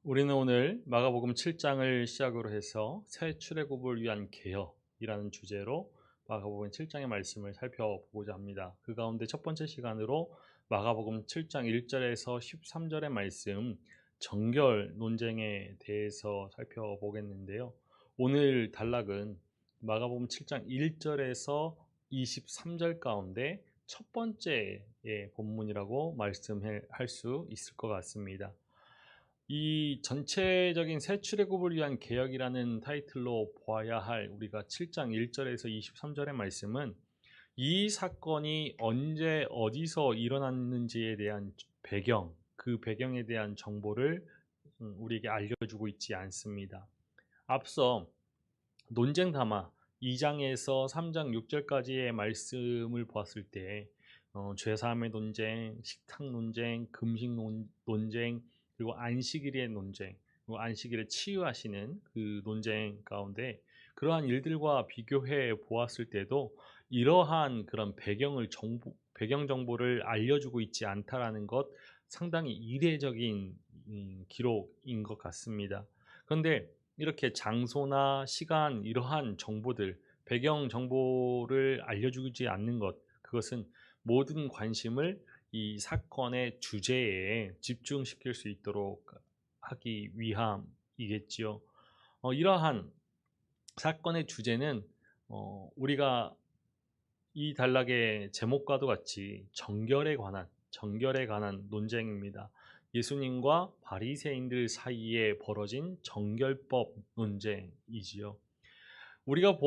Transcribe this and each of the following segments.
우리는 오늘 마가복음 7장을 시작으로 해서 새 출애굽을 위한 개혁이라는 주제로 마가복음 7장의 말씀을 살펴보고자 합니다. 그 가운데 첫 번째 시간으로 마가복음 7장 1절에서 13절의 말씀 정결 논쟁에 대해서 살펴보겠는데요. 오늘 단락은 마가복음 7장 1절에서 23절 가운데 첫 번째의 본문이라고 말씀할 수 있을 것 같습니다. 이 전체적인 새 출애굽을 위한 개혁이라는 타이틀로 보아야 할 우리가 7장 1절에서 23절의 말씀은 이 사건이 언제 어디서 일어났는지에 대한 배경, 그 배경에 대한 정보를 우리에게 알려주고 있지 않습니다. 앞서 논쟁 담아 2장에서 3장 6절까지의 말씀을 보았을 때 죄사함의 논쟁, 식탁 논쟁, 금식 논쟁, 그리고 안식일의 논쟁, 그리고 안식일을 치유하시는 그 논쟁 가운데 그러한 일들과 비교해 보았을 때도 이러한 그런 배경 정보를 알려주고 있지 않다라는 것 상당히 이례적인 기록인 것 같습니다. 그런데 이렇게 장소나 시간 이러한 정보들, 배경 정보를 알려주지 않는 것, 그것은 모든 관심을 이 사건의 주제에 집중시킬 수 있도록 하기 위함이겠지요. 이러한 사건의 주제는 우리가 이 단락의 제목과도 같이 정결에 관한 논쟁입니다. 예수님과 바리새인들 사이에 벌어진 정결법 논쟁이지요. 우리가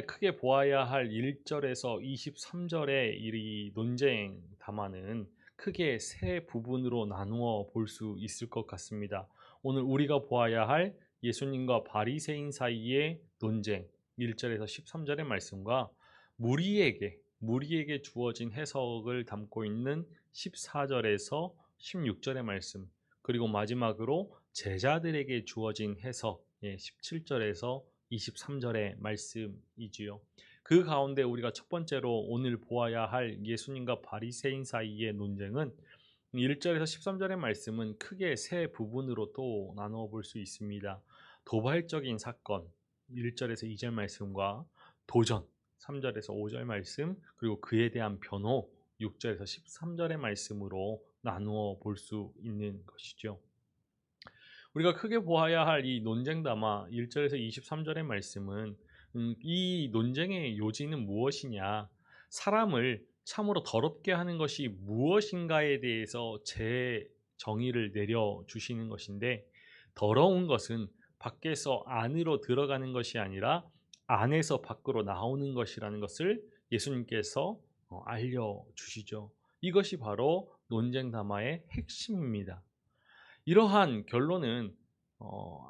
크게 보아야 할 1절에서 23절의 이 논쟁 담화는 크게 세 부분으로 나누어 볼 수 있을 것 같습니다. 오늘 우리가 보아야 할 예수님과 바리새인 사이의 논쟁 1절에서 13절의 말씀과 무리에게 주어진 해석을 담고 있는 14절에서 16절의 말씀, 그리고 마지막으로 제자들에게 주어진 해석 17절에서 23절의 말씀이지요. 그 가운데 우리가 첫 번째로 오늘 보아야 할 예수님과 바리새인 사이의 논쟁은 1절에서 13절의 말씀은 크게 세 부분으로 또 나누어 볼 수 있습니다. 도발적인 사건 1절에서 2절 말씀과 도전 3절에서 5절 말씀, 그리고 그에 대한 변호 6절에서 13절의 말씀으로 나누어 볼 수 있는 것이죠. 우리가 크게 보아야 할 이 논쟁 담아 1절에서 23절의 말씀은 이 논쟁의 요지는 무엇이냐, 사람을 참으로 더럽게 하는 것이 무엇인가에 대해서 제 정의를 내려주시는 것인데, 더러운 것은 밖에서 안으로 들어가는 것이 아니라 안에서 밖으로 나오는 것이라는 것을 예수님께서 알려주시죠. 이것이 바로 논쟁 담화의 핵심입니다. 이러한 결론은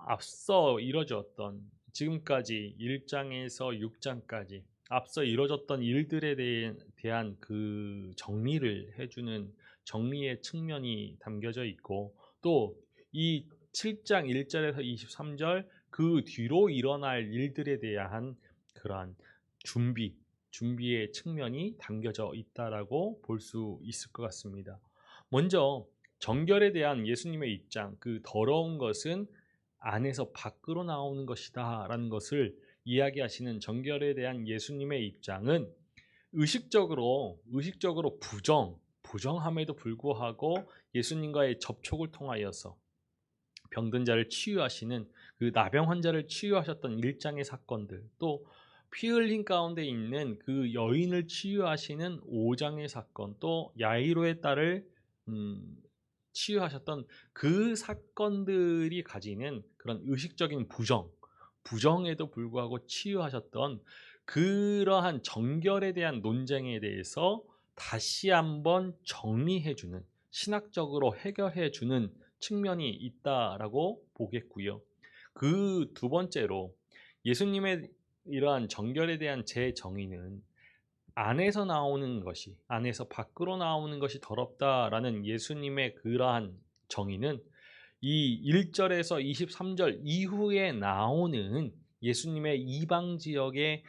앞서 이뤄졌던 지금까지 1장에서 6장까지 앞서 이뤄졌던 일들에 대한 그 정리를 해주는 정리의 측면이 담겨져 있고, 또 이 7장 1절에서 23절 그 뒤로 일어날 일들에 대한 그러한 준비의 측면이 담겨져 있다라고 볼 수 있을 것 같습니다. 먼저 정결에 대한 예수님의 입장, 그 더러운 것은 안에서 밖으로 나오는 것이다 라는 것을 이야기하시는 정결에 대한 예수님의 입장은 의식적으로 부정함에도 불구하고 예수님과의 접촉을 통하여서 병든 자를 치유하시는 그 나병 환자를 치유하셨던 일장의 사건들, 또 피 흘린 가운데 있는 그 여인을 치유하시는 5장의 사건, 또 야이로의 딸을 치유하셨던 그 사건들이 가지는 그런 의식적인 부정에도 불구하고 치유하셨던 그러한 정결에 대한 논쟁에 대해서 다시 한번 정리해주는, 신학적으로 해결해주는 측면이 있다라고 보겠고요. 그 두 번째로 예수님의 이러한 정결에 대한 제 정의는 안에서 밖으로 나오는 것이 더럽다라는 예수님의 그러한 정의는 이 1절에서 23절 이후에 나오는 예수님의 이방 지역에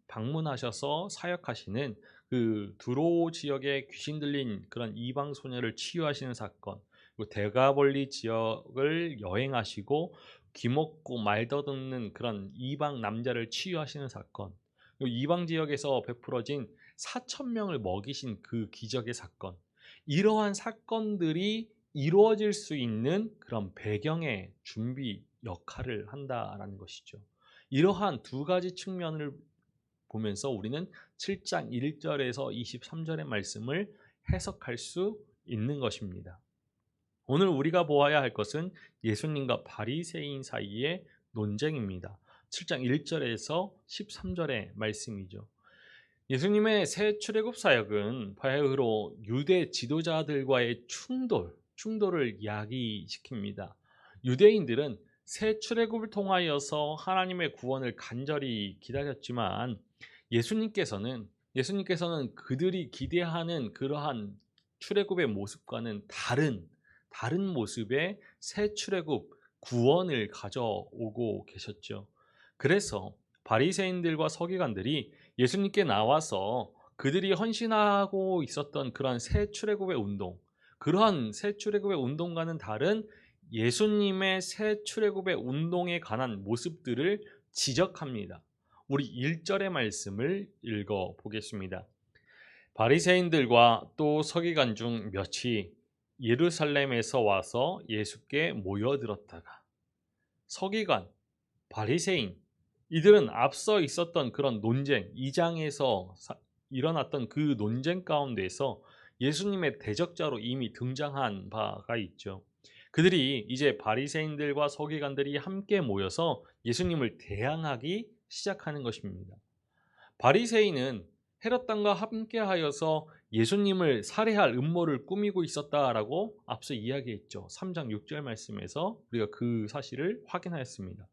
방문하셔서 사역하시는 그 두로 지역에 귀신 들린 그런 이방 소녀를 치유하시는 사건, 그리고 대가볼리 지역을 여행하시고 귀먹고 말 더듬는 그런 이방 남자를 치유하시는 사건, 그리고 이방 지역에서 베풀어진 4천 명을 먹이신 그 기적의 사건, 이러한 사건들이 이루어질 수 있는 그런 배경의 준비 역할을 한다라는 것이죠. 이러한 두 가지 측면을 보면서 우리는 7장 1절에서 23절의 말씀을 해석할 수 있는 것입니다. 오늘 우리가 보아야 할 것은 예수님과 바리새인 사이의 논쟁입니다. 7장 1절에서 13절의 말씀이죠. 예수님의 새 출애굽 사역은 바야흐로 유대 지도자들과의 충돌을 이야기시킵니다. 유대인들은 새 출애굽을 통하여서 하나님의 구원을 간절히 기다렸지만 예수님께서는 그들이 기대하는 그러한 출애굽의 모습과는 다른 모습의 새 출애굽 구원을 가져오고 계셨죠. 그래서 바리새인들과 서기관들이 예수님께 나와서 그들이 헌신하고 있었던 그러한 새 출애굽의 운동, 그러한 새 출애굽의 운동과는 다른 예수님의 새 출애굽의 운동에 관한 모습들을 지적합니다. 우리 1절의 말씀을 읽어 보겠습니다. 바리새인들과 또 서기관 중 몇이 예루살렘에서 와서 예수께 모여들었다가, 서기관, 바리새인, 이들은 앞서 있었던 그런 논쟁, 2장에서 일어났던 그 논쟁 가운데서 예수님의 대적자로 이미 등장한 바가 있죠. 그들이 이제 바리새인들과 서기관들이 함께 모여서 예수님을 대항하기 시작하는 것입니다. 바리새인은 헤롯 왕과 함께하여서 예수님을 살해할 음모를 꾸미고 있었다라고 앞서 이야기했죠. 3장 6절 말씀에서 우리가 그 사실을 확인하였습니다.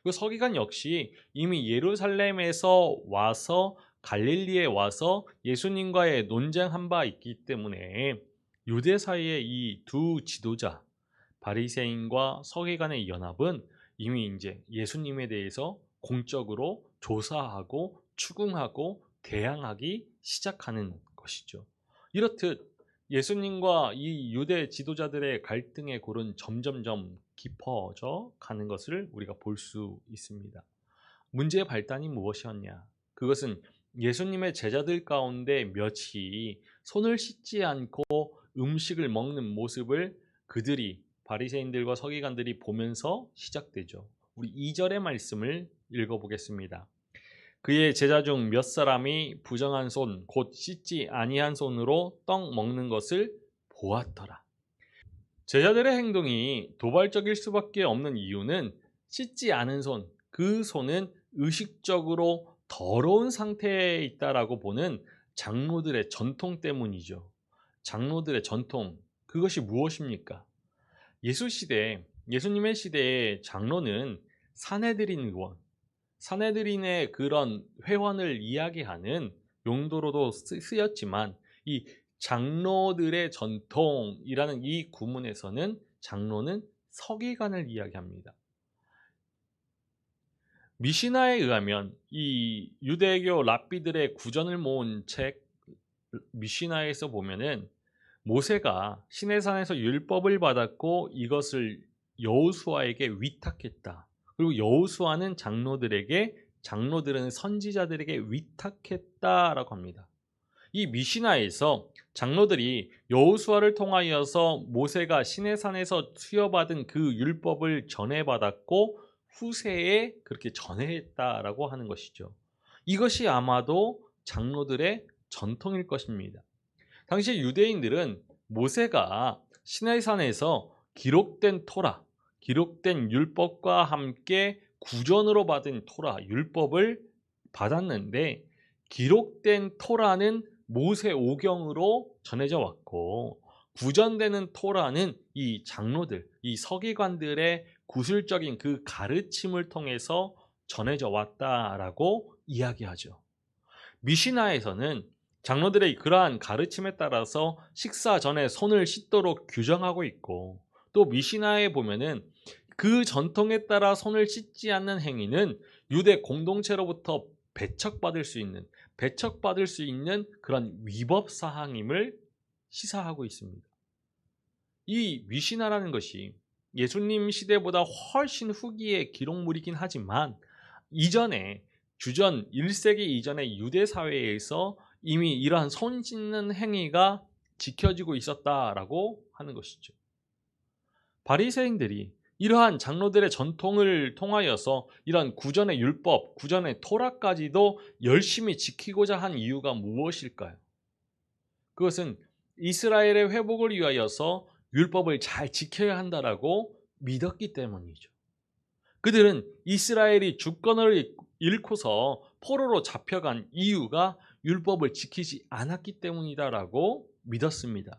그 서기관 역시 이미 예루살렘에서 와서 갈릴리에 와서 예수님과의 논쟁한 바 있기 때문에 유대 사이의 이 두 지도자 바리새인과 서기관의 연합은 이미 이제 예수님에 대해서 공적으로 조사하고 추궁하고 대항하기 시작하는 것이죠. 이렇듯 예수님과 이 유대 지도자들의 갈등의 골은 점점점 깊어져 가는 것을 우리가 볼 수 있습니다. 문제의 발단이 무엇이었냐? 그것은 예수님의 제자들 가운데 몇이 손을 씻지 않고 음식을 먹는 모습을 그들이 바리새인들과 서기관들이 보면서 시작되죠. 우리 2절의 말씀을 읽어보겠습니다. 그의 제자 중 몇 사람이 부정한 손, 곧 씻지 아니한 손으로 떡 먹는 것을 보았더라. 제자들의 행동이 도발적일 수밖에 없는 이유는 씻지 않은 손, 그 손은 의식적으로 더러운 상태에 있다라고 보는 장로들의 전통 때문이죠. 장로들의 전통, 그것이 무엇입니까? 예수님의 시대에 장로는 사내들인의 그런 회원을 이야기하는 용도로도 쓰였지만 이 장로들의 전통이라는 이 구문에서는 장로는 서기관을 이야기합니다. 미시나에 의하면 이 유대교 랍비들의 구전을 모은 책 미시나에서 보면은 모세가 시내산에서 율법을 받았고 이것을 여호수아에게 위탁했다. 그리고 여호수아는 장로들은 선지자들에게 위탁했다라고 합니다. 이 미시나에서 장로들이 여호수아를 통하여서 모세가 시내산에서 수여받은 그 율법을 전해받았고 후세에 그렇게 전해했다라고 하는 것이죠. 이것이 아마도 장로들의 전통일 것입니다. 당시 유대인들은 모세가 시내산에서 기록된 율법과 함께 구전으로 받은 토라, 율법을 받았는데 기록된 토라는 모세 오경으로 전해져 왔고 구전되는 토라는 이 장로들, 이 서기관들의 구술적인 그 가르침을 통해서 전해져 왔다라고 이야기하죠. 미시나에서는 장로들의 그러한 가르침에 따라서 식사 전에 손을 씻도록 규정하고 있고 또 미시나에 보면은 그 전통에 따라 손을 씻지 않는 행위는 유대 공동체로부터 배척받을 수 있는 그런 위법 사항임을 시사하고 있습니다. 이 미시나라는 것이 예수님 시대보다 훨씬 후기의 기록물이긴 하지만 이전에 주전 1세기 이전의 유대 사회에서 이미 이러한 손 씻는 행위가 지켜지고 있었다라고 하는 것이죠. 바리새인들이 이러한 장로들의 전통을 통하여서 이러한 구전의 율법, 구전의 토라까지도 열심히 지키고자 한 이유가 무엇일까요? 그것은 이스라엘의 회복을 위하여서 율법을 잘 지켜야 한다라고 믿었기 때문이죠. 그들은 이스라엘이 주권을 잃고서 포로로 잡혀간 이유가 율법을 지키지 않았기 때문이다라고 믿었습니다.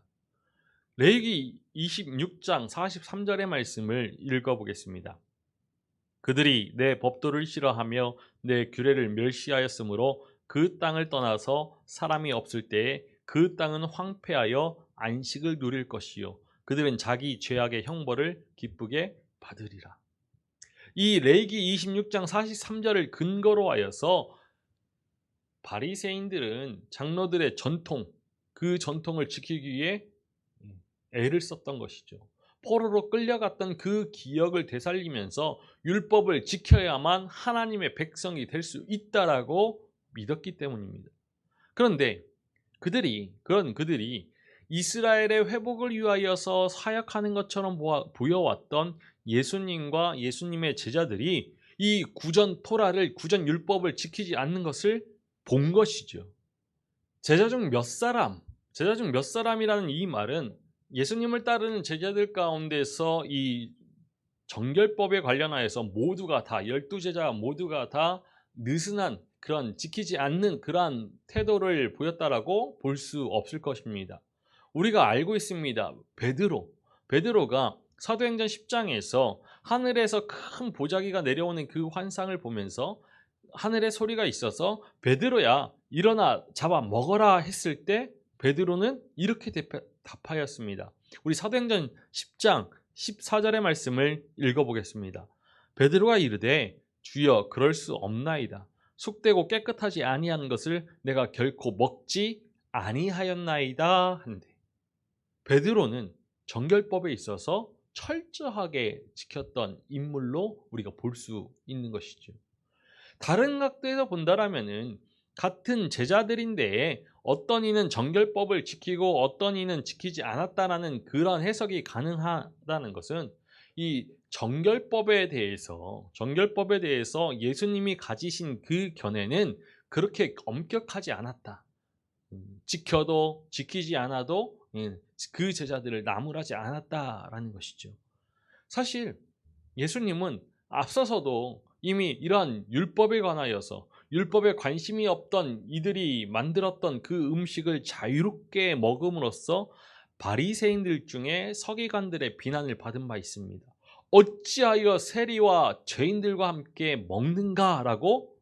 레위기 26장 43절의 말씀을 읽어보겠습니다. 그들이 내 법도를 싫어하며 내 규례를 멸시하였으므로 그 땅을 떠나서 사람이 없을 때에 그 땅은 황폐하여 안식을 누릴 것이요 그들은 자기 죄악의 형벌을 기쁘게 받으리라. 이 레위기 26장 43절을 근거로 하여서 바리새인들은 장로들의 전통, 그 전통을 지키기 위해 애를 썼던 것이죠. 포로로 끌려갔던 그 기억을 되살리면서 율법을 지켜야만 하나님의 백성이 될 수 있다라고 믿었기 때문입니다. 그런데 그들이 이스라엘의 회복을 위하여서 사역하는 것처럼 보여왔던 예수님과 예수님의 제자들이 이 구전 토라를, 구전 율법을 지키지 않는 것을 본 것이죠. 제자 중 몇 사람이라는 이 말은 예수님을 따르는 제자들 가운데서 이 정결법에 관련하여서 모두가 다 12제자 모두가 다 느슨한 그런 지키지 않는 그러한 태도를 보였다라고 볼 수 없을 것입니다. 우리가 알고 있습니다. 베드로가 사도행전 10장에서 하늘에서 큰 보자기가 내려오는 그 환상을 보면서 하늘에 소리가 있어서 베드로야 일어나 잡아 먹어라 했을 때 베드로는 이렇게 답하였습니다. 우리 사도행전 10장 14절의 말씀을 읽어보겠습니다. 베드로가 이르되 주여 그럴 수 없나이다. 속되고 깨끗하지 아니한 것을 내가 결코 먹지 아니하였나이다 한데 베드로는 정결법에 있어서 철저하게 지켰던 인물로 우리가 볼 수 있는 것이죠. 다른 각도에서 본다라면은 같은 제자들인데 어떤 이는 정결법을 지키고 어떤 이는 지키지 않았다라는 그런 해석이 가능하다는 것은 이 정결법에 대해서 예수님이 가지신 그 견해는 그렇게 엄격하지 않았다. 지켜도 지키지 않아도 그 제자들을 나무라지 않았다라는 것이죠. 사실 예수님은 앞서서도 이미 이러한 율법에 관하여서 율법에 관심이 없던 이들이 만들었던 그 음식을 자유롭게 먹음으로써 바리새인들 중에 서기관들의 비난을 받은 바 있습니다. 어찌하여 세리와 죄인들과 함께 먹는가라고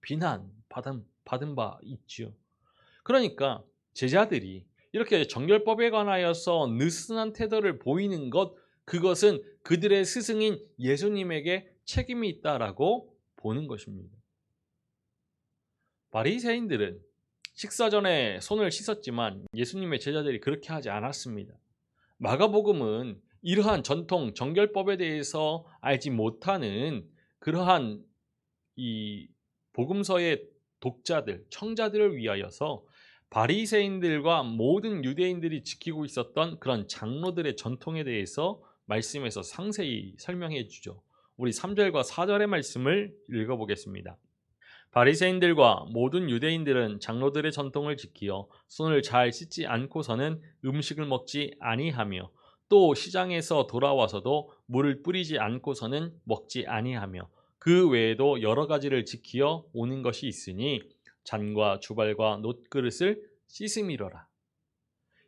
비난받은 바 있죠. 그러니까 제자들이 이렇게 정결법에 관하여서 느슨한 태도를 보이는 그것은 그들의 스승인 예수님에게 책임이 있다라고 보는 것입니다. 바리새인들은 식사 전에 손을 씻었지만 예수님의 제자들이 그렇게 하지 않았습니다. 마가복음은 이러한 전통 정결법에 대해서 알지 못하는 그러한 이 복음서의 독자들, 청자들을 위하여서 바리새인들과 모든 유대인들이 지키고 있었던 그런 장로들의 전통에 대해서 말씀에서 상세히 설명해 주죠. 우리 3절과 4절의 말씀을 읽어보겠습니다. 바리새인들과 모든 유대인들은 장로들의 전통을 지키어 손을 잘 씻지 않고서는 음식을 먹지 아니하며 또 시장에서 돌아와서도 물을 뿌리지 않고서는 먹지 아니하며 그 외에도 여러 가지를 지키어 오는 것이 있으니 잔과 주발과 놋그릇을 씻음이러라.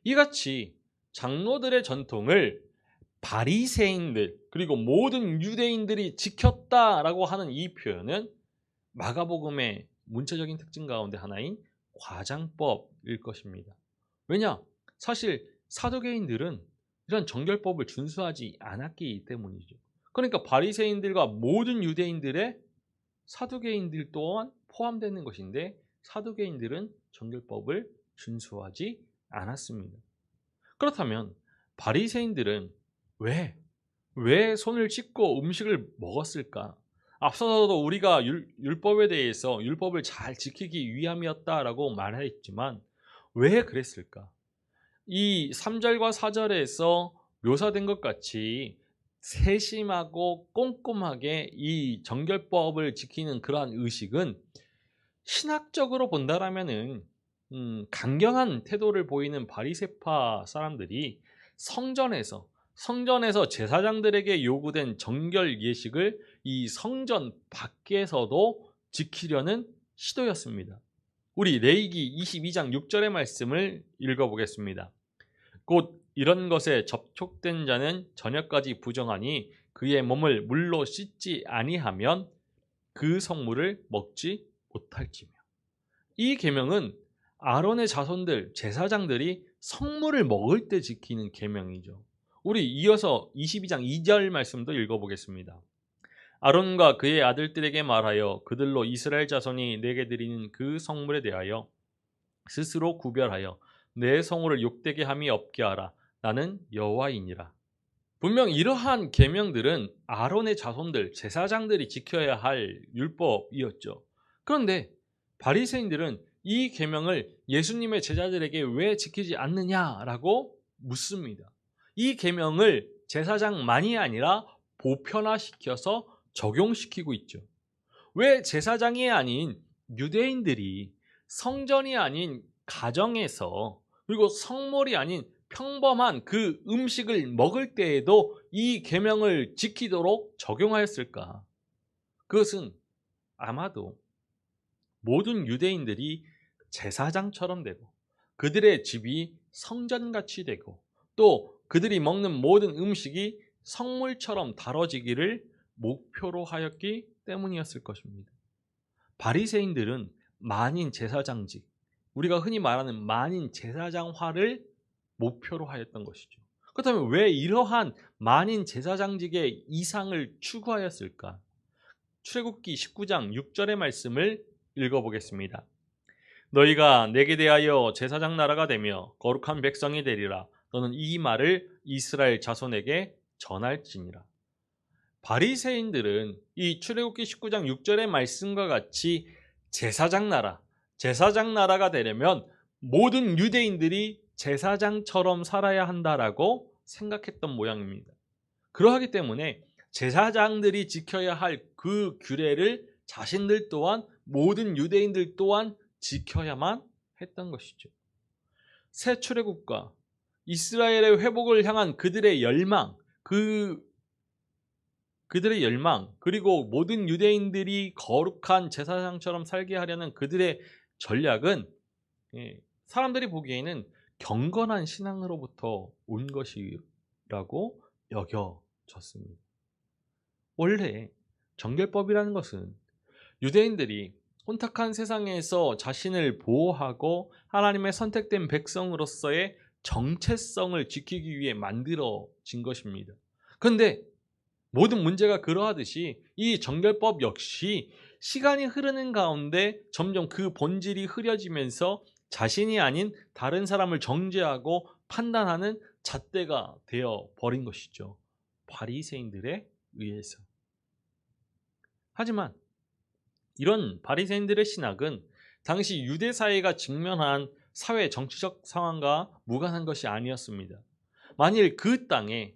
이같이 장로들의 전통을 바리새인들 그리고 모든 유대인들이 지켰다라고 하는 이 표현은 마가복음의 문체적인 특징 가운데 하나인 과장법일 것입니다. 왜냐? 사실 사두개인들은 이런 정결법을 준수하지 않았기 때문이죠. 그러니까 바리새인들과 모든 유대인들의 사두개인들 또한 포함되는 것인데 사두개인들은 정결법을 준수하지 않았습니다. 그렇다면 바리새인들은 왜, 왜 손을 씻고 음식을 먹었을까? 앞서서도 우리가 율법에 대해서 율법을 잘 지키기 위함이었다라고 말했지만 왜 그랬을까? 이 3절과 4절에서 묘사된 것 같이 세심하고 꼼꼼하게 이 정결법을 지키는 그러한 의식은 신학적으로 본다라면은 강경한 태도를 보이는 바리새파 사람들이 성전에서 제사장들에게 요구된 정결 예식을 이 성전 밖에서도 지키려는 시도였습니다. 우리 레위기 22장 6절의 말씀을 읽어보겠습니다. 곧 이런 것에 접촉된 자는 저녁까지 부정하니 그의 몸을 물로 씻지 아니하면 그 성물을 먹지 못할지며. 이 계명은 아론의 자손들 제사장들이 성물을 먹을 때 지키는 계명이죠. 우리 이어서 22장 2절 말씀도 읽어보겠습니다. 아론과 그의 아들들에게 말하여 그들로 이스라엘 자손이 내게 드리는 그 성물에 대하여 스스로 구별하여 내 성물을 욕되게 함이 없게 하라. 나는 여호와이니라. 분명 이러한 계명들은 아론의 자손들 제사장들이 지켜야 할 율법이었죠. 그런데 바리새인들은 이 계명을 예수님의 제자들에게 왜 지키지 않느냐라고 묻습니다. 이 계명을 제사장만이 아니라 보편화시켜서 적용시키고 있죠. 왜 제사장이 아닌 유대인들이 성전이 아닌 가정에서 그리고 성물이 아닌 평범한 그 음식을 먹을 때에도 이 계명을 지키도록 적용하였을까? 그것은 아마도 모든 유대인들이 제사장처럼 되고 그들의 집이 성전같이 되고 또 그들이 먹는 모든 음식이 성물처럼 다뤄지기를 목표로 하였기 때문이었을 것입니다. 바리새인들은 만인 제사장직, 우리가 흔히 말하는 만인 제사장화를 목표로 하였던 것이죠. 그렇다면 왜 이러한 만인 제사장직의 이상을 추구하였을까? 출애굽기 19장 6절의 말씀을 읽어보겠습니다. 너희가 내게 대하여 제사장 나라가 되며 거룩한 백성이 되리라. 너는 이 말을 이스라엘 자손에게 전할지니라. 바리새인들은 이 출애굽기 19장 6절의 말씀과 같이 제사장 나라가 되려면 모든 유대인들이 제사장처럼 살아야 한다라고 생각했던 모양입니다. 그러하기 때문에 제사장들이 지켜야 할 그 규례를 자신들 또한 모든 유대인들 또한 지켜야만 했던 것이죠. 새 출애굽과 이스라엘의 회복을 향한 그들의 열망, 그들의 열망, 그리고 모든 유대인들이 거룩한 제사장처럼 살게 하려는 그들의 전략은 사람들이 보기에는 경건한 신앙으로부터 온 것이라고 여겨졌습니다. 원래 정결법이라는 것은 유대인들이 혼탁한 세상에서 자신을 보호하고 하나님의 선택된 백성으로서의 정체성을 지키기 위해 만들어진 것입니다. 그런데 모든 문제가 그러하듯이 이 정결법 역시 시간이 흐르는 가운데 점점 그 본질이 흐려지면서 자신이 아닌 다른 사람을 정죄하고 판단하는 잣대가 되어 버린 것이죠. 바리새인들에 의해서. 하지만 이런 바리새인들의 신학은 당시 유대 사회가 직면한 사회 정치적 상황과 무관한 것이 아니었습니다. 만일 그 땅에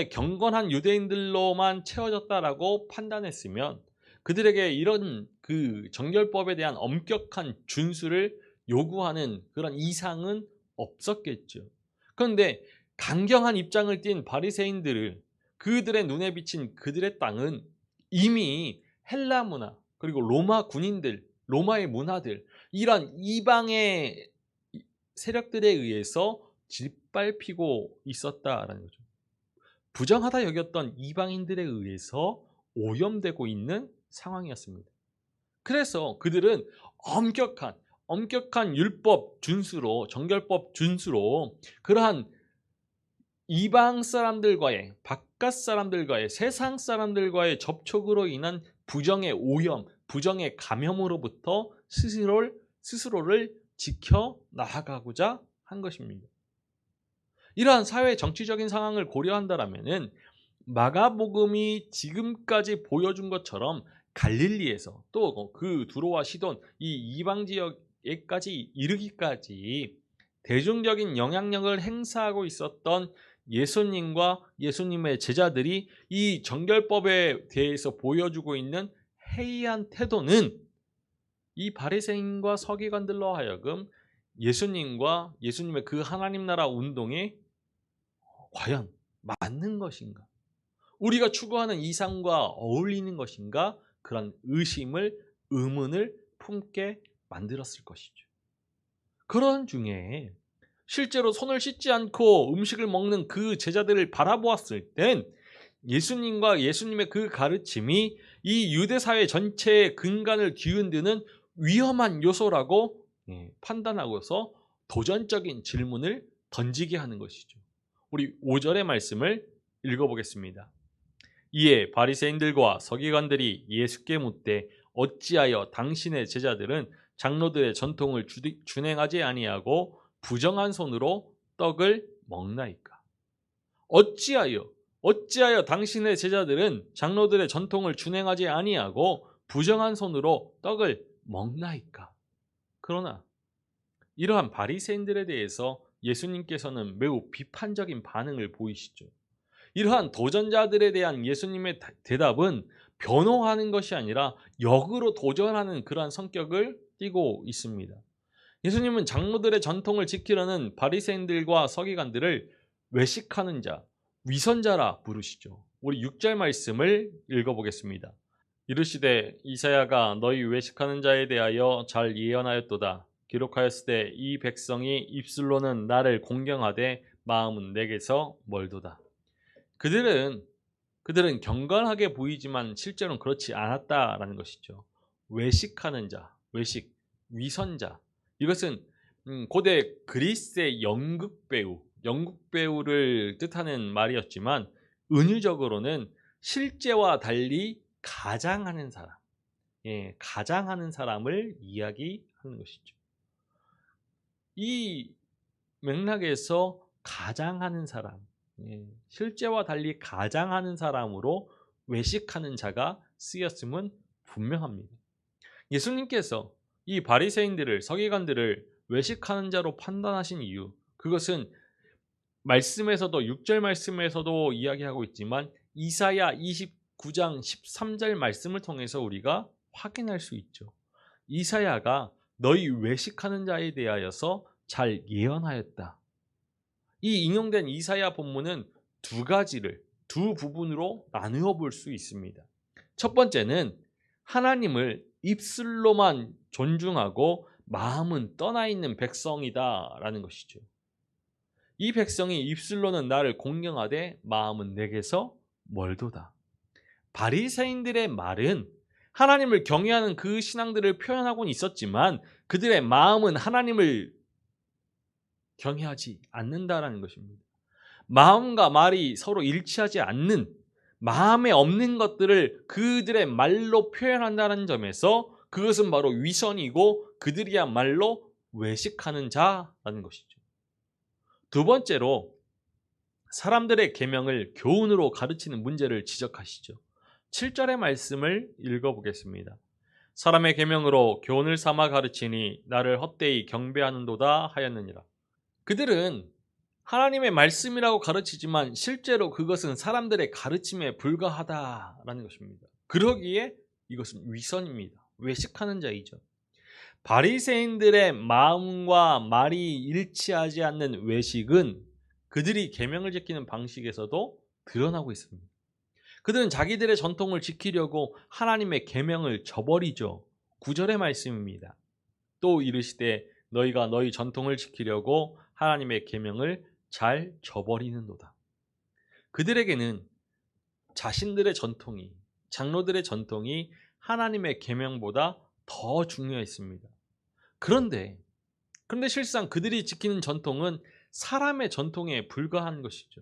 경건한 유대인들로만 채워졌다라고 판단했으면 그들에게 이런 그 정결법에 대한 엄격한 준수를 요구하는 그런 이상은 없었겠죠. 그런데 강경한 입장을 띈 바리새인들을 그들의 눈에 비친 그들의 땅은 이미 헬라 문화 그리고 로마 군인들, 로마의 문화들 이런 이방의 세력들에 의해서 짓밟히고 있었다라는 거죠. 부정하다 여겼던 이방인들에 의해서 오염되고 있는 상황이었습니다. 그래서 그들은 엄격한 율법 준수로, 정결법 준수로 그러한 이방 사람들과의, 바깥 사람들과의, 세상 사람들과의 접촉으로 인한 부정의 오염, 부정의 감염으로부터 스스로를 지켜 나아가고자 한 것입니다. 이러한 사회 정치적인 상황을 고려한다라면은 마가복음이 지금까지 보여준 것처럼 갈릴리에서 또 그 두로와 시돈 이 이방 지역에까지 이르기까지 대중적인 영향력을 행사하고 있었던 예수님과 예수님의 제자들이 이 정결법에 대해서 보여주고 있는 해이한 태도는 이 바리새인과 서기관들로 하여금 예수님과 예수님의 그 하나님 나라 운동에 과연 맞는 것인가? 우리가 추구하는 이상과 어울리는 것인가? 그런 의문을 품게 만들었을 것이죠. 그런 중에 실제로 손을 씻지 않고 음식을 먹는 그 제자들을 바라보았을 땐 예수님과 예수님의 그 가르침이 이 유대 사회 전체의 근간을 뒤흔드는 위험한 요소라고 판단하고서 도전적인 질문을 던지게 하는 것이죠. 우리 5절의 말씀을 읽어보겠습니다. 이에 바리새인들과 서기관들이 예수께 묻되 어찌하여 당신의 제자들은 장로들의 전통을 준행하지 아니하고 부정한 손으로 떡을 먹나이까? 어찌하여 당신의 제자들은 장로들의 전통을 준행하지 아니하고 부정한 손으로 떡을 먹나이까? 그러나 이러한 바리새인들에 대해서 예수님께서는 매우 비판적인 반응을 보이시죠. 이러한 도전자들에 대한 예수님의 대답은 변호하는 것이 아니라 역으로 도전하는 그러한 성격을 띠고 있습니다. 예수님은 장로들의 전통을 지키려는 바리새인들과 서기관들을 외식하는 자, 위선자라 부르시죠. 우리 6절 말씀을 읽어보겠습니다. 이르시되 이사야가 너희 외식하는 자에 대하여 잘 예언하였도다. 기록하였으되 이 백성이 입술로는 나를 공경하되 마음은 내게서 멀도다. 그들은 경건하게 보이지만 실제로는 그렇지 않았다라는 것이죠. 외식하는 자, 위선자. 이것은 고대 그리스의 연극 배우를 뜻하는 말이었지만 은유적으로는 실제와 달리 가장하는 사람을 이야기하는 것이죠. 이 맥락에서 가장하는 사람, 실제와 달리 가장하는 사람으로 외식하는 자가 쓰였음은 분명합니다. 예수님께서 이 바리새인들을 서기관들을 외식하는 자로 판단하신 이유, 그것은 말씀에서도 6절 말씀에서도 이야기하고 있지만 이사야 29장 13절 말씀을 통해서 우리가 확인할 수 있죠. 이사야가 너희 외식하는 자에 대하여서 잘 예언하였다. 이 인용된 이사야 본문은 두 부분으로 나누어 볼 수 있습니다. 첫 번째는 하나님을 입술로만 존중하고 마음은 떠나 있는 백성이다라는 것이죠. 이 백성이 입술로는 나를 공경하되 마음은 내게서 멀도다. 바리새인들의 말은 하나님을 경외하는 그 신앙들을 표현하고는 있었지만 그들의 마음은 하나님을 경외하지 않는다라는 것입니다. 마음과 말이 서로 일치하지 않는, 마음에 없는 것들을 그들의 말로 표현한다는 점에서 그것은 바로 위선이고 그들이야말로 외식하는 자라는 것이죠. 두 번째로 사람들의 계명을 교훈으로 가르치는 문제를 지적하시죠. 7절의 말씀을 읽어보겠습니다. 사람의 계명으로 교훈을 삼아 가르치니 나를 헛되이 경배하는도다 하였느니라. 그들은 하나님의 말씀이라고 가르치지만 실제로 그것은 사람들의 가르침에 불과하다라는 것입니다. 그러기에 이것은 위선입니다. 외식하는 자이죠. 바리새인들의 마음과 말이 일치하지 않는 외식은 그들이 계명을 지키는 방식에서도 드러나고 있습니다. 그들은 자기들의 전통을 지키려고 하나님의 계명을 저버리죠. 9절의 말씀입니다. 또 이르시되 너희가 너희 전통을 지키려고 하나님의 계명을 잘 저버리는도다. 그들에게는 자신들의 전통이, 장로들의 전통이 하나님의 계명보다 더 중요했습니다. 그런데 실상 그들이 지키는 전통은 사람의 전통에 불과한 것이죠.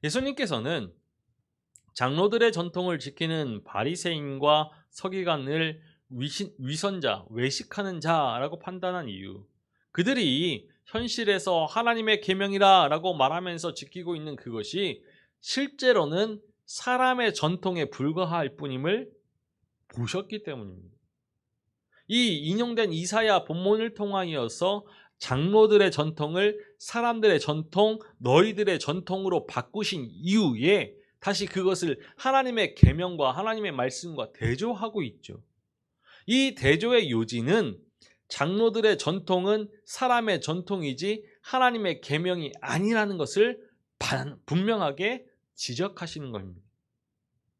예수님께서는 장로들의 전통을 지키는 바리새인과 서기관을 위선자, 외식하는 자라고 판단한 이유, 그들이 현실에서 하나님의 계명이라고 말하면서 지키고 있는 그것이 실제로는 사람의 전통에 불과할 뿐임을 보셨기 때문입니다. 이 인용된 이사야 본문을 통하여서 장로들의 전통을 사람들의 전통, 너희들의 전통으로 바꾸신 이후에 다시 그것을 하나님의 계명과 하나님의 말씀과 대조하고 있죠. 이 대조의 요지는 장로들의 전통은 사람의 전통이지 하나님의 계명이 아니라는 것을 분명하게 지적하시는 겁니다.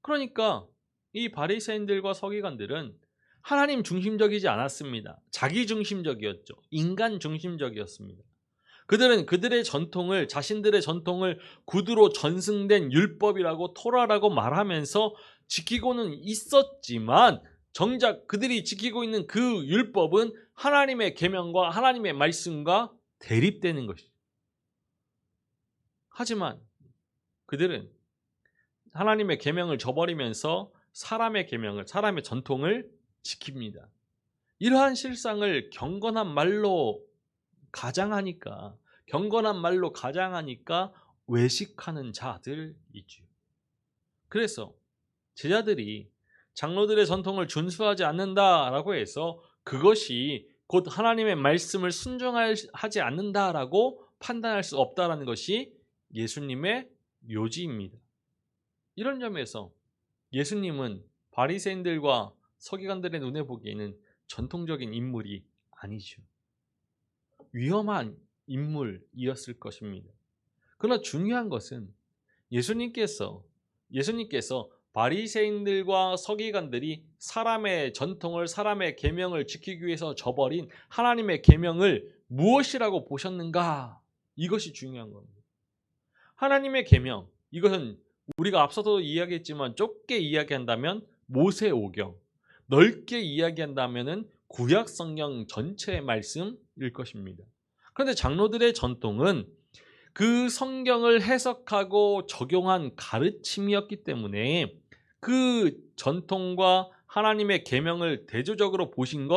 그러니까 이 바리새인들과 서기관들은 하나님 중심적이지 않았습니다. 자기 중심적이었죠. 인간 중심적이었습니다. 그들은 그들의 전통을, 자신들의 전통을 구두로 전승된 율법이라고 토라라고 말하면서 지키고는 있었지만 정작 그들이 지키고 있는 그 율법은 하나님의 계명과 하나님의 말씀과 대립되는 것이죠. 하지만 그들은 하나님의 계명을 저버리면서 사람의 계명을, 사람의 전통을 지킵니다. 이러한 실상을 경건한 말로 가장하니까 외식하는 자들이죠. 그래서 제자들이 장로들의 전통을 준수하지 않는다라고 해서 그것이 곧 하나님의 말씀을 순종하지 않는다라고 판단할 수 없다라는 것이 예수님의 요지입니다. 이런 점에서 예수님은 바리새인들과 서기관들의 눈에 보기에는 전통적인 인물이 아니죠. 위험한 인물이었을 것입니다. 그러나 중요한 것은 예수님께서 바리새인들과 서기관들이 사람의 전통을, 사람의 계명을 지키기 위해서 저버린 하나님의 계명을 무엇이라고 보셨는가? 이것이 중요한 겁니다. 하나님의 계명, 이것은 우리가 앞서도 이야기했지만 좁게 이야기한다면 모세오경, 넓게 이야기한다면 구약 성경 전체의 말씀일 것입니다. 그런데 장로들의 전통은 그 성경을 해석하고 적용한 가르침이었기 때문에 그 전통과 하나님의 계명을 대조적으로 보신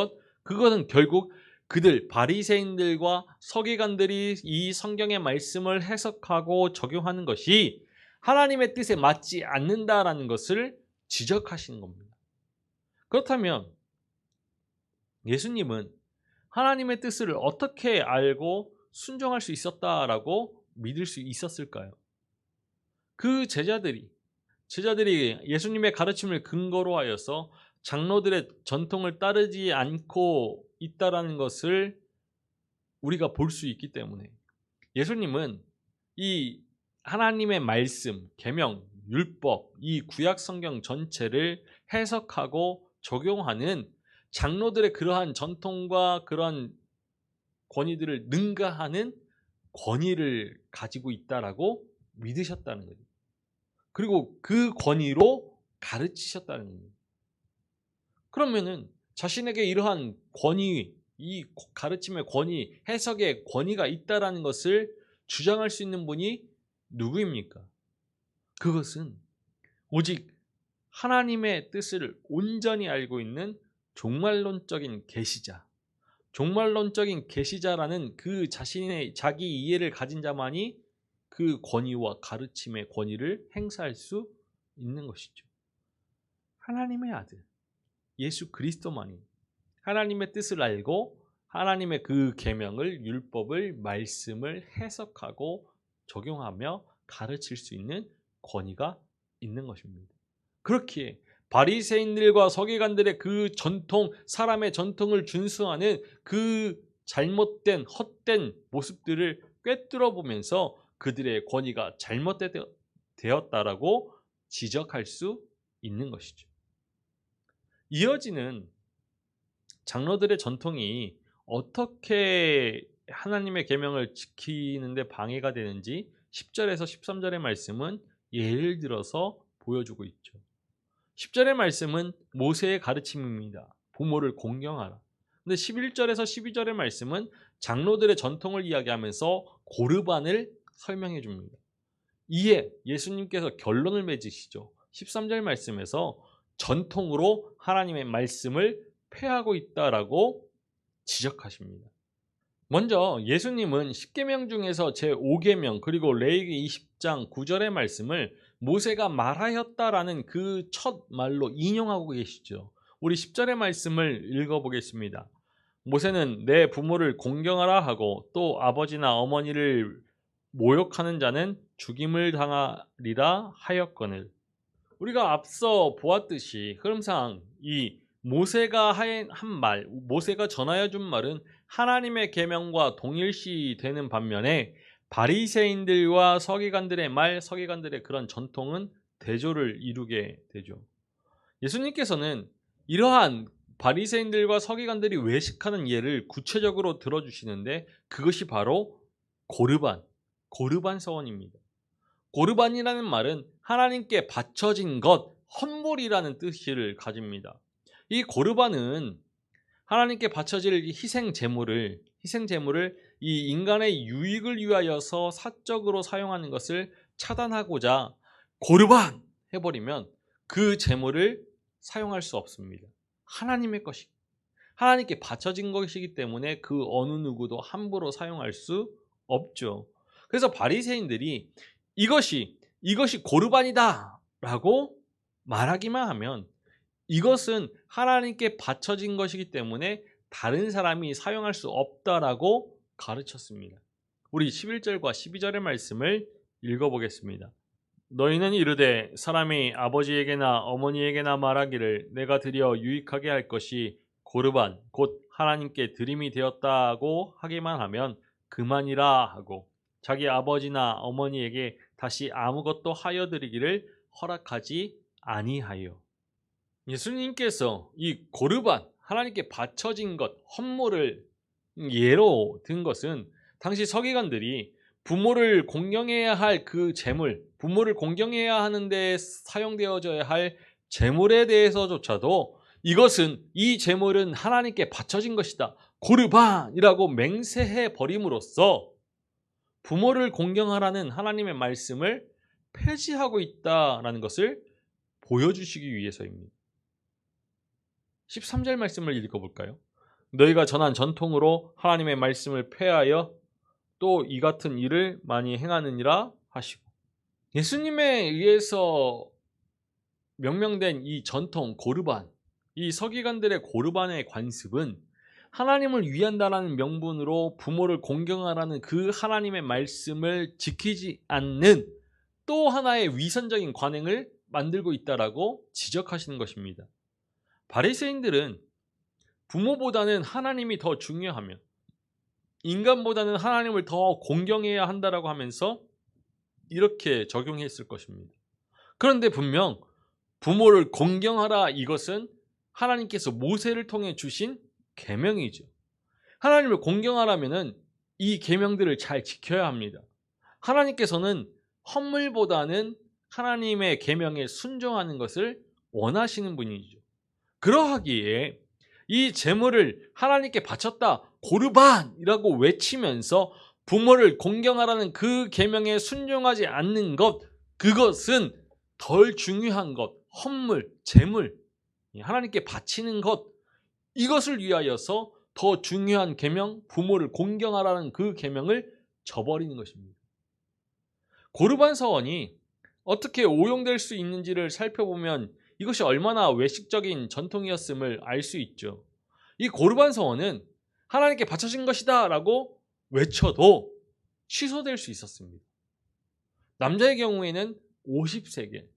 그것은 결국 그들 바리새인들과 서기관들이 이 성경의 말씀을 해석하고 적용하는 것이 하나님의 뜻에 맞지 않는다라는 것을 지적하시는 겁니다. 그렇다면 예수님은 하나님의 뜻을 어떻게 알고 순종할 수 있었다라고 믿을 수 있었을까요? 그 제자들이 예수님의 가르침을 근거로 하여서 장로들의 전통을 따르지 않고 있다라는 것을 우리가 볼 수 있기 때문에 예수님은 이 하나님의 말씀, 계명, 율법, 이 구약 성경 전체를 해석하고 적용하는 장로들의 그러한 전통과 그런 권위들을 능가하는 권위를 가지고 있다라고 믿으셨다는 거죠. 그리고 그 권위로 가르치셨다는 겁니다. 그러면은 자신에게 이러한 권위, 이 가르침의 권위, 해석의 권위가 있다라는 것을 주장할 수 있는 분이 누구입니까? 그것은 오직 하나님의 뜻을 온전히 알고 있는 종말론적인 계시자라는 그 자기 이해를 가진 자만이 그 권위와 가르침의 권위를 행사할 수 있는 것이죠. 하나님의 아들 예수 그리스도만이 하나님의 뜻을 알고 하나님의 그 계명을, 율법을, 말씀을 해석하고 적용하며 가르칠 수 있는 권위가 있는 것입니다. 그렇기에 바리새인들과 서기관들의 그 전통, 사람의 전통을 준수하는 그 잘못된 헛된 모습들을 꿰뚫어 보면서 그들의 권위가 잘못되었다라고 지적할 수 있는 것이죠. 이어지는 장로들의 전통이 어떻게 하나님의 계명을 지키는데 방해가 되는지 10절에서 13절의 말씀은 예를 들어서 보여주고 있죠. 10절의 말씀은 모세의 가르침입니다. 부모를 공경하라. 근데 11절에서 12절의 말씀은 장로들의 전통을 이야기하면서 고르반을 설명해 줍니다. 이에 예수님께서 결론을 맺으시죠. 13절 말씀에서 전통으로 하나님의 말씀을 폐하고 있다라고 지적하십니다. 먼저 예수님은 10계명 중에서 제5계명 그리고 레위기 20장 9절의 말씀을 모세가 말하였다라는 그 첫 말로 인용하고 계시죠. 우리 10절의 말씀을 읽어보겠습니다. 모세는 내 부모를 공경하라 하고 또 아버지나 어머니를 모욕하는 자는 죽임을 당하리라 하였거늘. 우리가 앞서 보았듯이 흐름상 이 모세가 한 말, 모세가 전하여 준 말은 하나님의 계명과 동일시되는 반면에 바리새인들과 서기관들의 말, 서기관들의 그런 전통은 대조를 이루게 되죠. 예수님께서는 이러한 바리새인들과 서기관들이 외식하는 예를 구체적으로 들어주시는데 그것이 바로 고르반 서원입니다. 고르반이라는 말은 하나님께 바쳐진 것, 헌물이라는 뜻을 가집니다. 이 고르반은 하나님께 바쳐질 희생 제물을 이 인간의 유익을 위하여서 사적으로 사용하는 것을 차단하고자 고르반 해버리면 그 제물을 사용할 수 없습니다. 하나님의 것이 하나님께 바쳐진 것이기 때문에 그 어느 누구도 함부로 사용할 수 없죠. 그래서 바리새인들이 이것이 고르반이다라고 말하기만 하면 이것은 하나님께 바쳐진 것이기 때문에 다른 사람이 사용할 수 없다라고 가르쳤습니다. 우리 11절과 12절의 말씀을 읽어보겠습니다. 너희는 이르되 사람이 아버지에게나 어머니에게나 말하기를 내가 드려 유익하게 할 것이 고르반 곧 하나님께 드림이 되었다고 하기만 하면 그만이라 하고 자기 아버지나 어머니에게 다시 아무것도 하여 드리기를 허락하지 아니하여. 예수님께서 이 고르반 하나님께 바쳐진 것 헌물을 예로 든 것은 당시 서기관들이 부모를 공경해야 할 그 재물, 부모를 공경해야 하는데 사용되어져야 할 재물에 대해서조차도 이것은 이 재물은 하나님께 바쳐진 것이다. 고르반이라고 맹세해 버림으로써 부모를 공경하라는 하나님의 말씀을 폐지하고 있다라는 것을 보여주시기 위해서입니다. 13절 말씀을 읽어볼까요? 너희가 전한 전통으로 하나님의 말씀을 폐하여 또 이 같은 일을 많이 행하느니라 하시고 예수님에 의해서 명명된 이 전통 고르반, 이 서기관들의 고르반의 관습은 하나님을 위한다라는 명분으로 부모를 공경하라는 그 하나님의 말씀을 지키지 않는 또 하나의 위선적인 관행을 만들고 있다라고 지적하시는 것입니다. 바리새인들은 부모보다는 하나님이 더 중요하며 인간보다는 하나님을 더 공경해야 한다라고 하면서 이렇게 적용했을 것입니다. 그런데 분명 부모를 공경하라 이것은 하나님께서 모세를 통해 주신 계명이죠. 하나님을 공경하라면은 이 계명들을 잘 지켜야 합니다. 하나님께서는 헌물보다는 하나님의 계명에 순종하는 것을 원하시는 분이죠. 그러하기에 이 제물을 하나님께 바쳤다 고르반이라고 외치면서 부모를 공경하라는 그 계명에 순종하지 않는 것, 그것은 덜 중요한 것, 헌물, 제물, 하나님께 바치는 것, 이것을 위하여서 더 중요한 계명, 부모를 공경하라는 그 계명을 저버리는 것입니다. 고르반 서원이 어떻게 오용될 수 있는지를 살펴보면 이것이 얼마나 외식적인 전통이었음을 알 수 있죠. 이 고르반 서원은 하나님께 바쳐진 것이다 라고 외쳐도 취소될 수 있었습니다. 남자의 경우에는 50세겔,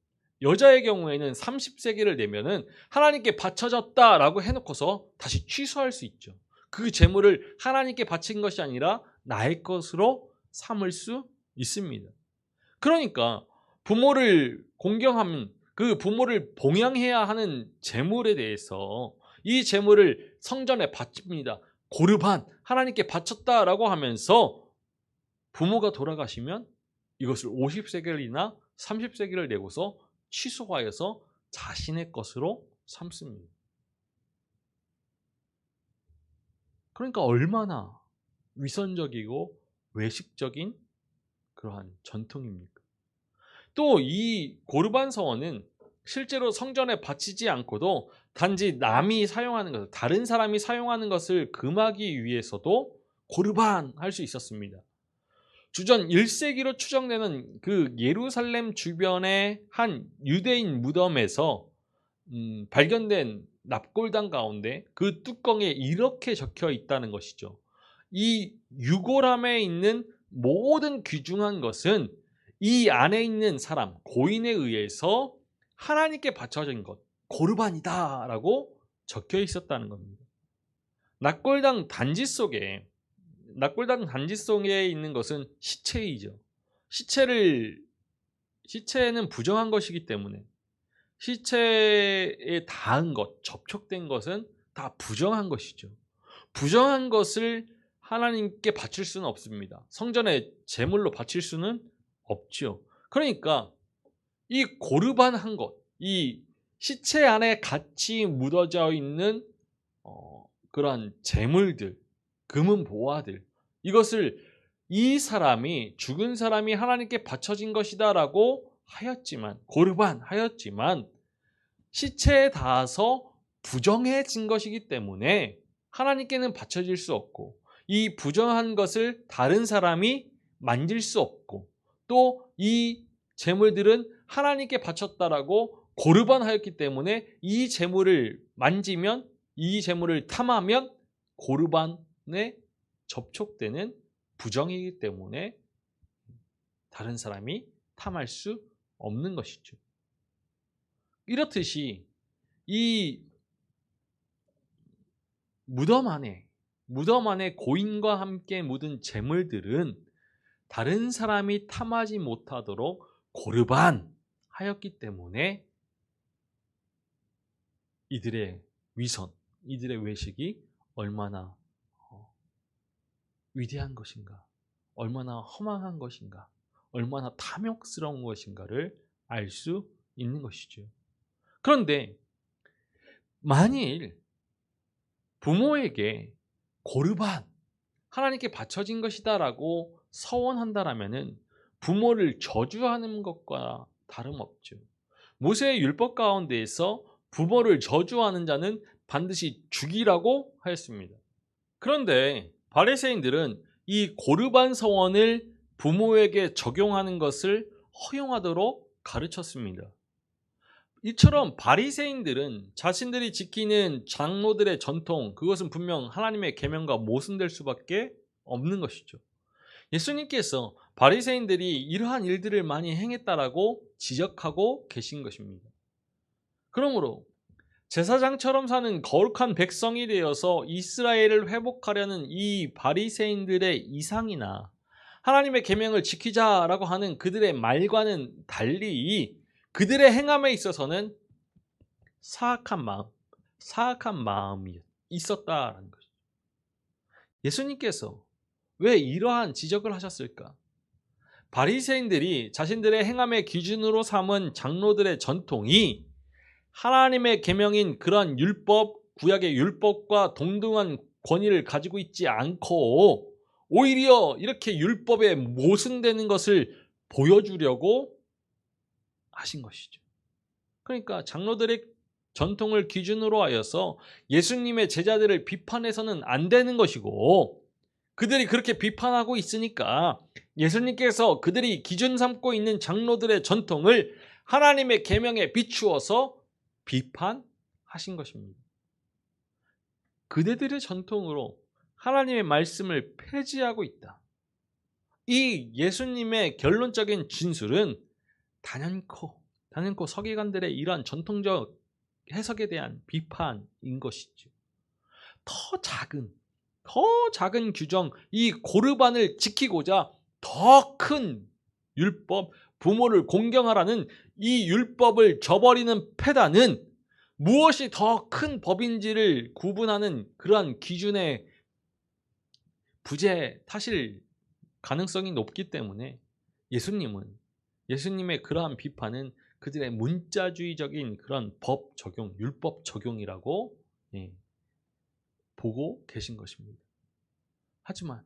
여자의 경우에는 30세겔을 내면은 하나님께 바쳐졌다 라고 해놓고서 다시 취소할 수 있죠. 그 재물을 하나님께 바친 것이 아니라 나의 것으로 삼을 수 있습니다. 그러니까 부모를 공경하면 그 부모를 봉양해야 하는 재물에 대해서 이 재물을 성전에 바칩니다. 고르반 하나님께 바쳤다라고 하면서 부모가 돌아가시면 이것을 50세겔이나 30세겔을 내고서 취소하여서 자신의 것으로 삼습니다. 그러니까 얼마나 위선적이고 외식적인 그러한 전통입니까? 또 이 고르반 서원은 실제로 성전에 바치지 않고도 단지 남이 사용하는 것, 다른 사람이 사용하는 것을 금하기 위해서도 고르반 할 수 있었습니다. 주전 1세기로 추정되는 그 예루살렘 주변의 한 유대인 무덤에서 발견된 납골당 가운데 그 뚜껑에 이렇게 적혀 있다는 것이죠. 이 유골함에 있는 모든 귀중한 것은 이 안에 있는 사람, 고인에 의해서 하나님께 바쳐진 것, 고르반이다 라고 적혀 있었다는 겁니다. 납골당 단지 속에 있는 것은 시체이죠. 시체는 부정한 것이기 때문에 시체에 닿은 것, 접촉된 것은 다 부정한 것이죠. 부정한 것을 하나님께 바칠 수는 없습니다. 성전에 제물로 바칠 수는 없죠. 그러니까 이 고르반한 것, 이 시체 안에 같이 묻어져 있는 그러한 제물들, 금은 보화들, 이것을 이 사람이, 죽은 사람이 하나님께 바쳐진 것이다라고 하였지만, 고르반 하였지만 시체에 닿아서 부정해진 것이기 때문에 하나님께는 바쳐질 수 없고, 이 부정한 것을 다른 사람이 만질 수 없고, 또 이 제물들은 하나님께 바쳤다라고 고르반하였기 때문에 이 제물을 만지면, 이 제물을 탐하면 고르반에 접촉되는 부정이기 때문에 다른 사람이 탐할 수 없는 것이죠. 이렇듯이 이 무덤 안에 고인과 함께 묻은 제물들은 다른 사람이 탐하지 못하도록 고르반 하였기 때문에 이들의 위선, 이들의 외식이 얼마나 위대한 것인가, 얼마나 허망한 것인가, 얼마나 탐욕스러운 것인가를 알 수 있는 것이죠. 그런데 만일 부모에게 고르반, 하나님께 바쳐진 것이다라고 서원한다라면은 부모를 저주하는 것과 다름없죠. 모세의 율법 가운데에서 부모를 저주하는 자는 반드시 죽이라고 하였습니다. 그런데 바리새인들은 이 고르반 서원을 부모에게 적용하는 것을 허용하도록 가르쳤습니다. 이처럼 바리새인들은 자신들이 지키는 장로들의 전통, 그것은 분명 하나님의 계명과 모순될 수밖에 없는 것이죠. 예수님께서 바리새인들이 이러한 일들을 많이 행했다라고 지적하고 계신 것입니다. 그러므로 제사장처럼 사는 거룩한 백성이 되어서 이스라엘을 회복하려는 이 바리새인들의 이상이나 하나님의 계명을 지키자라고 하는 그들의 말과는 달리 그들의 행함에 있어서는 사악한 마음이 있었다라는 것이죠. 예수님께서 왜 이러한 지적을 하셨을까? 바리새인들이 자신들의 행함의 기준으로 삼은 장로들의 전통이 하나님의 계명인 그러한 율법, 구약의 율법과 동등한 권위를 가지고 있지 않고 오히려 이렇게 율법에 모순되는 것을 보여주려고 하신 것이죠. 그러니까 장로들의 전통을 기준으로 하여서 예수님의 제자들을 비판해서는 안 되는 것이고, 그들이 그렇게 비판하고 있으니까 예수님께서 그들이 기준 삼고 있는 장로들의 전통을 하나님의 계명에 비추어서 비판하신 것입니다. 그대들의 전통으로 하나님의 말씀을 폐지하고 있다. 이 예수님의 결론적인 진술은 단연코 서기관들의 이러한 전통적 해석에 대한 비판인 것이죠. 더 작은 규정, 이 고르반을 지키고자 더 큰 율법, 부모를 공경하라는 이 율법을 저버리는 패단은 무엇이 더 큰 법인지를 구분하는 그러한 기준의 부재 탓일 가능성이 높기 때문에 예수님의 그러한 비판은 그들의 문자주의적인 그런 법 적용, 율법 적용이라고 보고 계신 것입니다. 하지만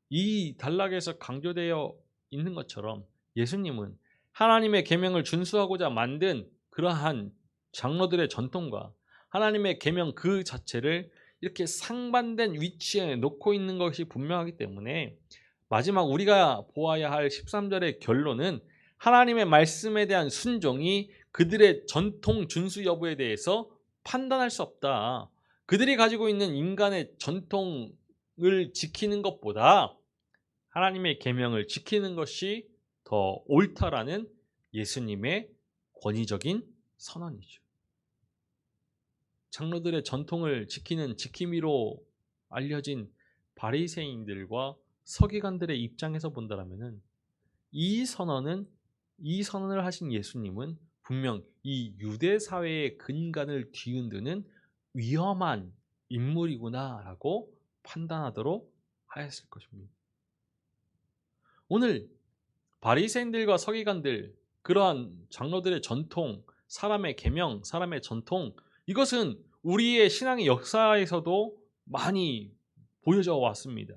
이 단락에서 강조되어 있는 것처럼 예수님은 하나님의 계명을 준수하고자 만든 그러한 장로들의 전통과 하나님의 계명 그 자체를 이렇게 상반된 위치에 놓고 있는 것이 분명하기 때문에 마지막 우리가 보아야 할 13절의 결론은 하나님의 말씀에 대한 순종이 그들의 전통 준수 여부에 대해서 판단할 수 없다. 그들이 가지고 있는 인간의 전통을 지키는 것보다 하나님의 계명을 지키는 것이 더 옳다라는 예수님의 권위적인 선언이죠. 장로들의 전통을 지키는 지킴이로 알려진 바리새인들과 서기관들의 입장에서 본다라면은 이 선언을 하신 예수님은 분명 이 유대 사회의 근간을 뒤흔드는 위험한 인물이구나라고 판단하도록 하였을 것입니다. 오늘 바리새인들과 서기관들, 그러한 장로들의 전통, 사람의 계명, 사람의 전통, 이것은 우리의 신앙의 역사에서도 많이 보여져 왔습니다.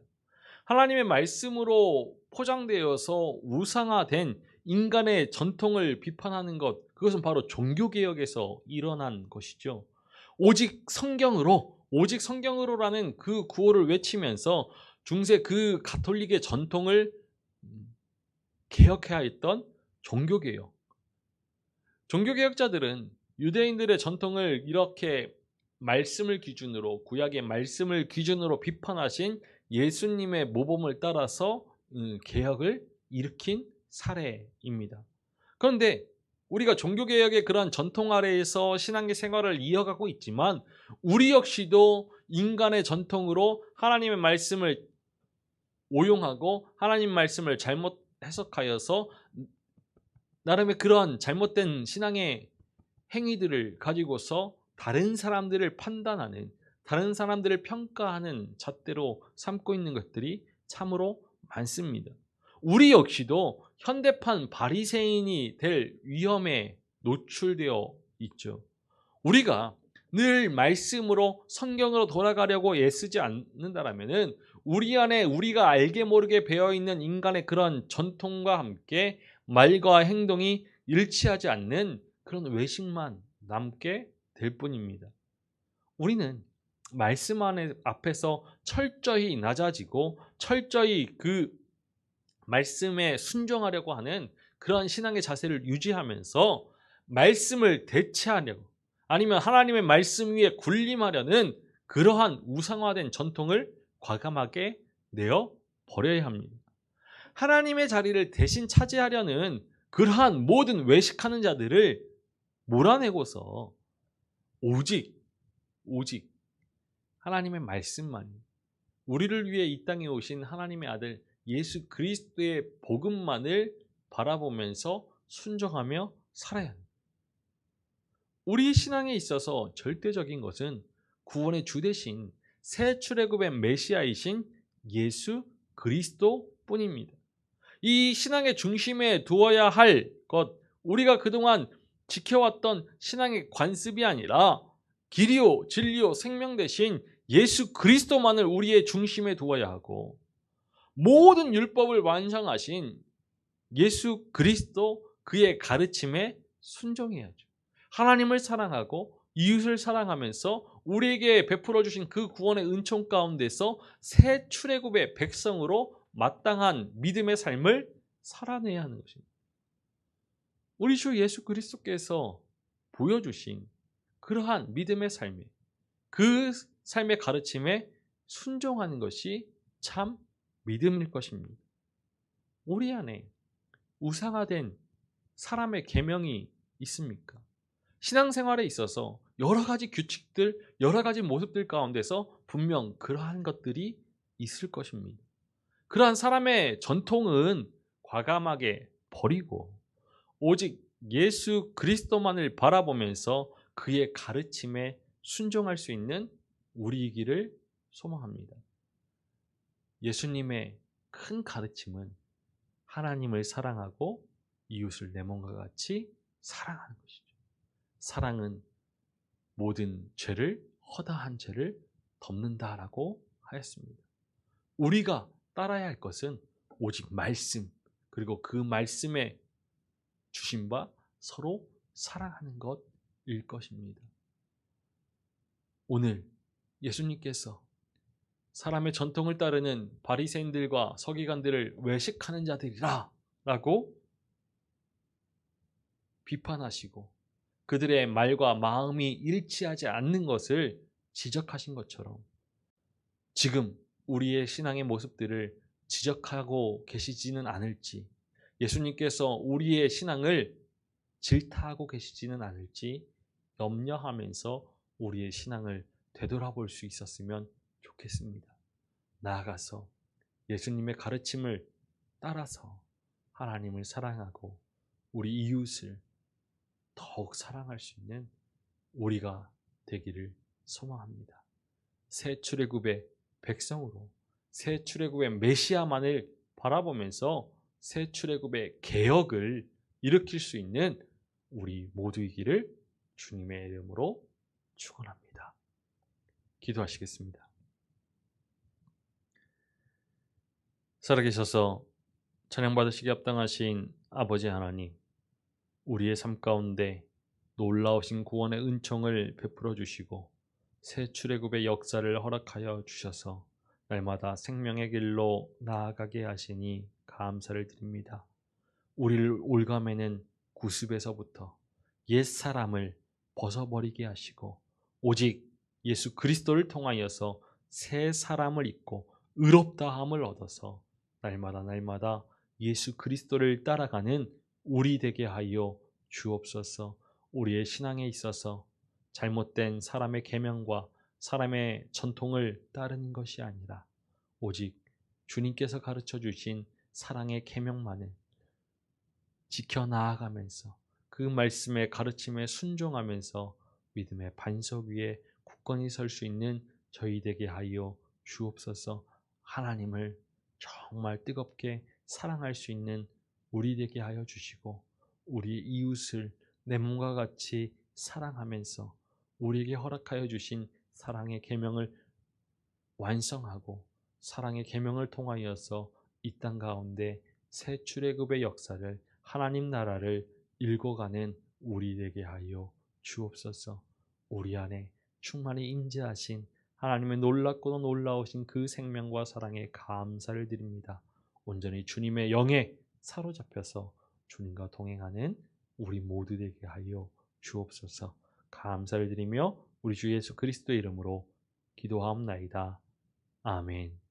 하나님의 말씀으로 포장되어서 우상화된 인간의 전통을 비판하는 것, 그것은 바로 종교개혁에서 일어난 것이죠. 오직 성경으로라는 그 구호를 외치면서 중세 그 가톨릭의 전통을 개혁해야 했던 종교개혁. 종교개혁자들은 유대인들의 전통을 이렇게 말씀을 기준으로, 구약의 말씀을 기준으로 비판하신 예수님의 모범을 따라서 개혁을 일으킨 사례입니다. 그런데 우리가 종교개혁의 그런 전통 아래에서 신앙의 생활을 이어가고 있지만 우리 역시도 인간의 전통으로 하나님의 말씀을 오용하고 하나님 말씀을 잘못 해석하여서 나름의 그런 잘못된 신앙의 행위들을 가지고서 다른 사람들을 판단하는, 다른 사람들을 평가하는 잣대로 삼고 있는 것들이 참으로 많습니다. 우리 역시도 현대판 바리새인이 될 위험에 노출되어 있죠. 우리가 늘 말씀으로 성경으로 돌아가려고 애쓰지 않는다라면은 우리 안에 우리가 알게 모르게 배어있는 인간의 그런 전통과 함께 말과 행동이 일치하지 않는 그런 외식만 남게 될 뿐입니다. 우리는 말씀 앞에서 철저히 낮아지고 철저히 그 말씀에 순종하려고 하는 그런 신앙의 자세를 유지하면서 말씀을 대체하려고, 아니면 하나님의 말씀 위에 군림하려는 그러한 우상화된 전통을 과감하게 내어 버려야 합니다. 하나님의 자리를 대신 차지하려는 그러한 모든 외식하는 자들을 몰아내고서 오직 하나님의 말씀만, 우리를 위해 이 땅에 오신 하나님의 아들 예수 그리스도의 복음만을 바라보면서 순종하며 살아야 합니다. 우리 신앙에 있어서 절대적인 것은 구원의 주 대신 새 출애굽의 메시아이신 예수 그리스도뿐입니다. 이 신앙의 중심에 두어야 할 것, 우리가 그동안 지켜왔던 신앙의 관습이 아니라 길이요 진리요 생명 대신 예수 그리스도만을 우리의 중심에 두어야 하고, 모든 율법을 완성하신 예수 그리스도 그의 가르침에 순종해야죠. 하나님을 사랑하고 이웃을 사랑하면서 우리에게 베풀어 주신 그 구원의 은총 가운데서 새 출애굽의 백성으로 마땅한 믿음의 삶을 살아내야 하는 것입니다. 우리 주 예수 그리스도께서 보여주신 그러한 믿음의 삶에, 그 삶의 가르침에 순종하는 것이 참 믿음일 것입니다. 우리 안에 우상화된 사람의 계명이 있습니까? 신앙생활에 있어서 여러 가지 규칙들, 여러 가지 모습들 가운데서 분명 그러한 것들이 있을 것입니다. 그러한 사람의 전통은 과감하게 버리고 오직 예수 그리스도만을 바라보면서 그의 가르침에 순종할 수 있는 우리이기를 소망합니다. 예수님의 큰 가르침은 하나님을 사랑하고 이웃을 내 몸과 같이 사랑하는 것이죠. 사랑은 모든 죄를, 허다한 죄를 덮는다라고 하였습니다. 우리가 따라야 할 것은 오직 말씀, 그리고 그 말씀에 주신 바 서로 사랑하는 것일 것입니다. 오늘 예수님께서 사람의 전통을 따르는 바리새인들과 서기관들을 외식하는 자들이라 라고 비판하시고 그들의 말과 마음이 일치하지 않는 것을 지적하신 것처럼 지금 우리의 신앙의 모습들을 지적하고 계시지는 않을지, 예수님께서 우리의 신앙을 질타하고 계시지는 않을지 염려하면서 우리의 신앙을 되돌아볼 수 있었으면 좋겠습니다. 나아가서 예수님의 가르침을 따라서 하나님을 사랑하고 우리 이웃을 더욱 사랑할 수 있는 우리가 되기를 소망합니다. 새 출애굽의 백성으로 새 출애굽의 메시아만을 바라보면서 새 출애굽의 개혁을 일으킬 수 있는 우리 모두이기를 주님의 이름으로 축원합니다. 기도하시겠습니다. 살아계셔서 찬양받으시기 합당하신 아버지 하나님, 우리의 삶 가운데 놀라우신 구원의 은총을 베풀어 주시고 새 출애굽의 역사를 허락하여 주셔서 날마다 생명의 길로 나아가게 하시니 감사를 드립니다. 우리를 올가매는 구습에서부터 옛사람을 벗어버리게 하시고 오직 예수 그리스도를 통하여서 새 사람을 입고 의롭다함을 얻어서 날마다 예수 그리스도를 따라가는 우리 되게 하여 주옵소서. 우리의 신앙에 있어서 잘못된 사람의 계명과 사람의 전통을 따르는 것이 아니라 오직 주님께서 가르쳐 주신 사랑의 계명만을 지켜 나아가면서 그 말씀의 가르침에 순종하면서 믿음의 반석 위에 굳건히 설 수 있는 저희 되게 하여 주옵소서. 하나님을 정말 뜨겁게 사랑할 수 있는 우리 되게 하여 주시고 우리 이웃을 내 몸과 같이 사랑하면서 우리에게 허락하여 주신 사랑의 계명을 완성하고 사랑의 계명을 통하여서 이 땅 가운데 새 출애굽의 역사를 하나님 나라를 읽어가는 우리 되게 하여 주옵소서. 우리 안에 충만히 임재하신 하나님의 놀랍고도 놀라우신 그 생명과 사랑에 감사를 드립니다. 온전히 주님의 영에 사로잡혀서 주님과 동행하는 우리 모두 되게 하여 주옵소서. 감사를 드리며 우리 주 예수 그리스도의 이름으로 기도하옵나이다. 아멘.